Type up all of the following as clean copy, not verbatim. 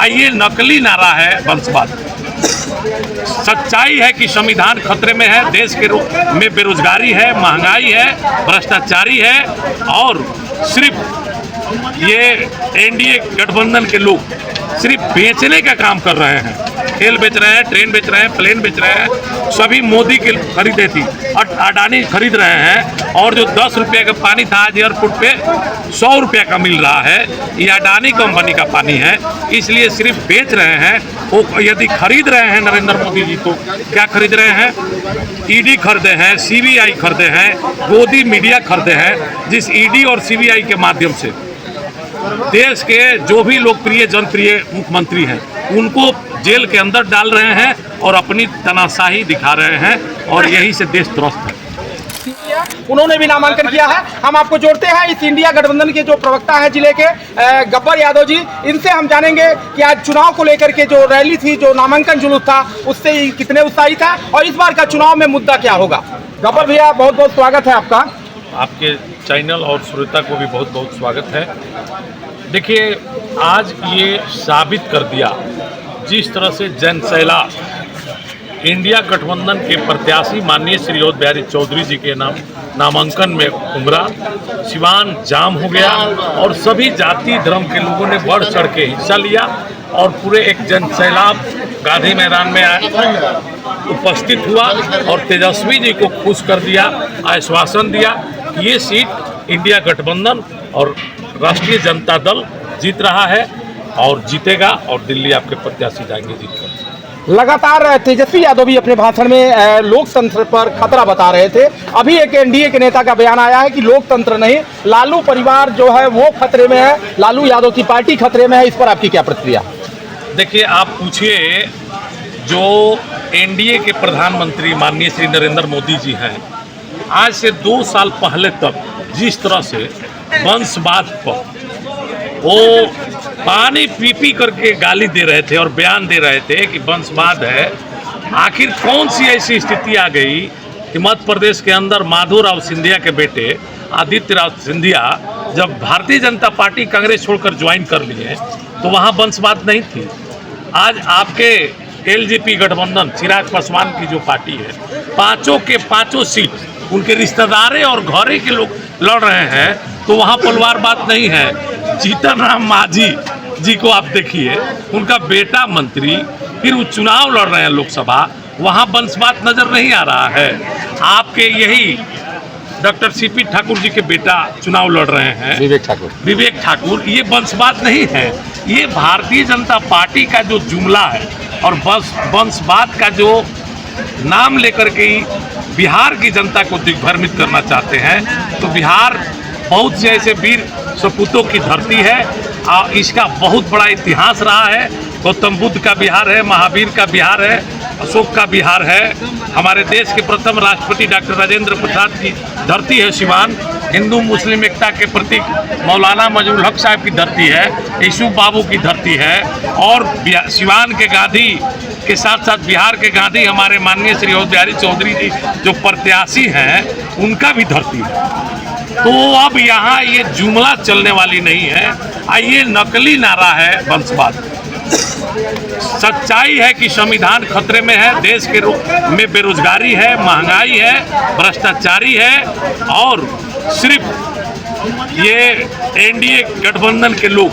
ये नकली नारा है वंशवाद। सच्चाई है कि संविधान खतरे में है, देश के में बेरोजगारी है, महंगाई है, भ्रष्टाचारी है और सिर्फ ये एनडीए गठबंधन के लोग सिर्फ बेचने का काम कर रहे हैं। खेल बेच रहे हैं, ट्रेन बेच रहे हैं, प्लेन बेच रहे हैं, सभी मोदी के खरीदे थी, अडानी खरीद रहे हैं। और जो 10 रुपये का पानी था आज एयरपोर्ट पे 100 रुपये का मिल रहा है, ये अडानी कंपनी का पानी है। इसलिए सिर्फ बेच रहे हैं। वो यदि खरीद रहे हैं नरेंद्र मोदी जी तो क्या खरीद रहे हैं? ईडी खरीदे हैं, सीबीआई खरीदे हैं, गोदी मीडिया खरीदे हैं, जिस ईडी और सीबीआई के माध्यम से देश के जो भी लोकप्रिय जनप्रिय मुख्यमंत्री हैं उनको जेल के अंदर डाल रहे हैं और अपनी तानाशाही दिखा रहे हैं और यही से देश त्रस्त है। उन्होंने भी नामांकन किया है। हम आपको जोड़ते हैं इस इंडिया गठबंधन के जो प्रवक्ता हैं जिले के गब्बर यादव जी, इनसे हम जानेंगे कि आज चुनाव को लेकर के जो रैली थी, जो नामांकन जुलूस था, उससे कितने उत्साहित है और इस बार का चुनाव में मुद्दा क्या होगा। गब्बर भैया, बहुत बहुत स्वागत है आपका। आपके चैनल और श्रोता को भी बहुत बहुत स्वागत है। देखिए, आज ये साबित कर दिया जिस तरह से जनसैलाब इंडिया गठबंधन के प्रत्याशी माननीय श्री विनोद बिहारी चौधरी जी के नामांकन में उमड़ा, सिवान जाम हो गया और सभी जाति धर्म के लोगों ने बढ़ चढ़ के हिस्सा लिया और पूरे एक जनसैलाब गांधी मैदान में उपस्थित हुआ और तेजस्वी जी को खुश कर दिया, आश्वासन दिया कि ये सीट इंडिया गठबंधन और राष्ट्रीय जनता दल जीत रहा है और जीतेगा और दिल्ली आपके प्रत्याशी जाएंगे जीतकर। लगातार तेजस्वी यादव भी अपने भाषण में लोकतंत्र पर खतरा बता रहे थे। अभी एक एनडीए के नेता का बयान आया है कि लोकतंत्र नहीं, लालू परिवार जो है वो खतरे में है, लालू यादव की पार्टी खतरे में है। इस पर आपकी क्या प्रतिक्रिया? देखिए, आप पूछिए जो एनडीए के प्रधानमंत्री माननीय श्री नरेंद्र मोदी जी हैं, आज से 2 साल पहले तक जिस तरह से वंशवाद पर वो पानी पी पी करके गाली दे रहे थे और बयान दे रहे थे कि वंशवाद है, आखिर कौन सी ऐसी स्थिति आ गई कि मध्य प्रदेश के अंदर माधोराव सिंधिया के बेटे आदित्य राव सिंधिया जब भारतीय जनता पार्टी कांग्रेस छोड़कर ज्वाइन कर लिए तो वहाँ वंशवाद नहीं थी। आज आपके एलजेपी गठबंधन चिराग पासवान की जो पार्टी है, 5 के 5 सीट उनके रिश्तेदारे और घरे के लोग लड़ रहे हैं, तो वहाँ परिवारवाद नहीं है। जीतन राम मांझी जी को आप देखिए, उनका बेटा मंत्री, फिर वो चुनाव लड़ रहे हैं लोकसभा, वहाँ वंशवाद नजर नहीं आ रहा है। आपके यही डॉक्टर सीपी ठाकुर जी के बेटा चुनाव लड़ रहे हैं, विवेक ठाकुर, ये वंशवाद नहीं है, ये भारतीय जनता पार्टी का जो जुमला है और वंशवाद का जो नाम लेकर के बिहार की जनता को दिग्भ्रमित करना चाहते हैं। तो बिहार बहुत से ऐसे वीर सपूतों की धरती है और इसका बहुत बड़ा इतिहास रहा है। गौतम बुद्ध का बिहार है, महावीर का बिहार है, अशोक का बिहार है, हमारे देश के प्रथम राष्ट्रपति डॉक्टर राजेंद्र प्रसाद की धरती है सिवान, हिंदू मुस्लिम एकता के प्रतीक मौलाना मजरूल हक साहब की धरती है, यूसुफ बाबू की धरती है और सिवान के गांधी के साथ साथ बिहार के गांधी हमारे माननीय श्री विनोद बिहारी चौधरी जी जो प्रत्याशी हैं उनका भी धरती है। तो अब यहाँ ये जुमला चलने वाली नहीं है, ये नकली नारा है वंशवाद। सच्चाई है कि संविधान खतरे में है, देश के में बेरोजगारी है, महंगाई है, भ्रष्टाचारी है और सिर्फ ये एनडीए गठबंधन के लोग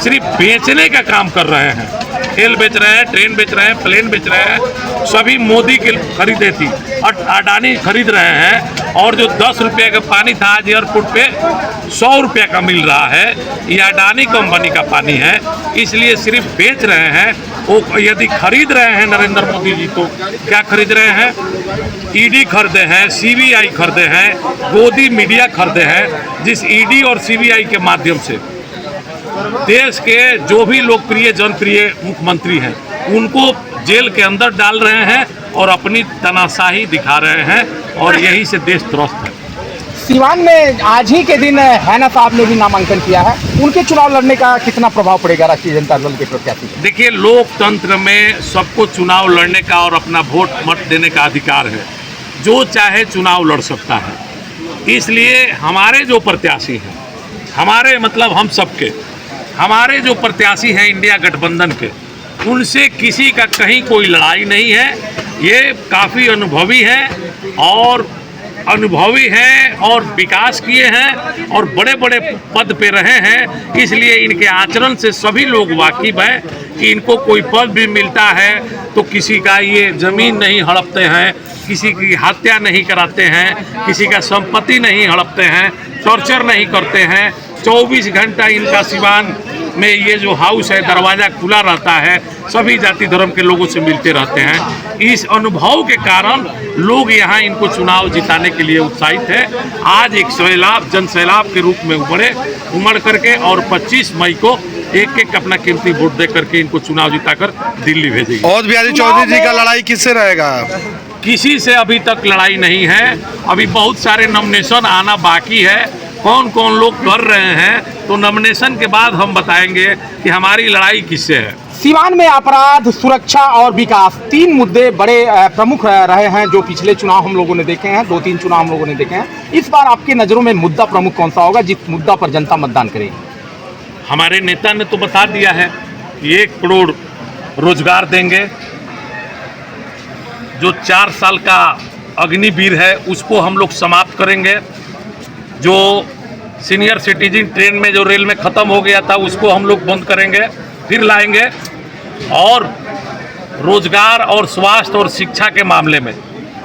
सिर्फ बेचने का काम कर रहे हैं। खेल बेच रहे हैं, ट्रेन बेच रहे हैं, प्लेन बेच रहे हैं, सभी मोदी के खरीदे थी, अडानी खरीद रहे हैं। और जो 10 रुपये का पानी था आज एयरपोर्ट पे 100 रुपये का मिल रहा है, ये अडानी कंपनी का पानी है। इसलिए सिर्फ बेच रहे हैं। वो यदि खरीद रहे हैं नरेंद्र मोदी जी तो क्या खरीद रहे हैं? ईडी खरीदे हैं, सीबीआई खरीदे हैं, गोदी मीडिया खरीदे हैं, जिस ईडी और सीबीआई के माध्यम से देश के जो भी लोकप्रिय जनप्रिय मुख्यमंत्री हैं उनको जेल के अंदर डाल रहे हैं और अपनी तानाशाही दिखा रहे हैं और यही से देश त्रस्त है। सिवान में आज ही के दिन हैना साहब ने भी नामांकन किया है, उनके चुनाव लड़ने का कितना प्रभाव पड़ेगा राष्ट्रीय जनता दल के प्रत्याशी? देखिए, लोकतंत्र में सबको चुनाव लड़ने का और अपना वोट मत देने का अधिकार है, जो चाहे चुनाव लड़ सकता है। इसलिए हमारे जो प्रत्याशी हैं, हमारे मतलब हम सबके हमारे जो प्रत्याशी हैं इंडिया गठबंधन के, उनसे किसी का कहीं कोई लड़ाई नहीं है। ये काफ़ी अनुभवी हैं और विकास किए हैं और बड़े बड़े पद पे रहे हैं, इसलिए इनके आचरण से सभी लोग वाकिफ हैं कि इनको कोई पद भी मिलता है तो किसी का ये ज़मीन नहीं हड़पते हैं, किसी की हत्या नहीं कराते हैं, किसी का संपत्ति नहीं हड़पते हैं, टॉर्चर नहीं करते हैं। 24 घंटा इनका सिवान में ये जो हाउस है दरवाज़ा खुला रहता है, सभी जाति धर्म के लोगों से मिलते रहते हैं। इस अनुभव के कारण लोग यहाँ इनको चुनाव जिताने के लिए उत्साहित है। आज एक जन सैलाब के रूप में उमड़ करके और 25 मई को एक अपना कीमती वोट दे करके इनको चुनाव जिताकर दिल्ली भेजेगी। और बिहारी चौधरी जी का लड़ाई किससे रहेगा? किसी से अभी तक लड़ाई नहीं है, अभी बहुत सारे नॉमिनेशन आना बाकी है। कौन कौन लोग कर रहे हैं तो नॉमिनेशन के बाद हम बताएंगे कि हमारी लड़ाई किससे है। सीवान में अपराध, सुरक्षा और विकास, 3 मुद्दे बड़े प्रमुख रहे हैं जो पिछले चुनाव हम लोगों ने देखे हैं, 2-3 चुनाव हम लोगों ने देखे हैं। इस बार आपकी नज़रों में मुद्दा प्रमुख कौन सा होगा जिस मुद्दा पर जनता मतदान करेगी? हमारे नेता ने तो बता दिया है, 1 करोड़ रोजगार देंगे। जो 4 साल का अग्निवीर है उसको हम लोग समाप्त करेंगे। जो सीनियर सिटीजन ट्रेन में जो रेल में ख़त्म हो गया था उसको हम लोग बंद करेंगे, फिर लाएंगे। और रोजगार और स्वास्थ्य और शिक्षा के मामले में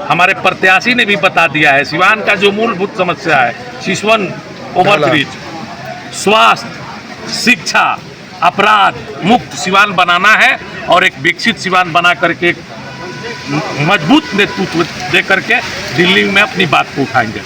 हमारे प्रत्याशी ने भी बता दिया है, सिवान का जो मूलभूत समस्या है, शिशवन ओवरब्रिज, स्वास्थ्य, शिक्षा, अपराध मुक्त सिवान बनाना है और एक विकसित सिवान बना करके एक मजबूत नेतृत्व दे करके दिल्ली में अपनी बात को उठाएंगे।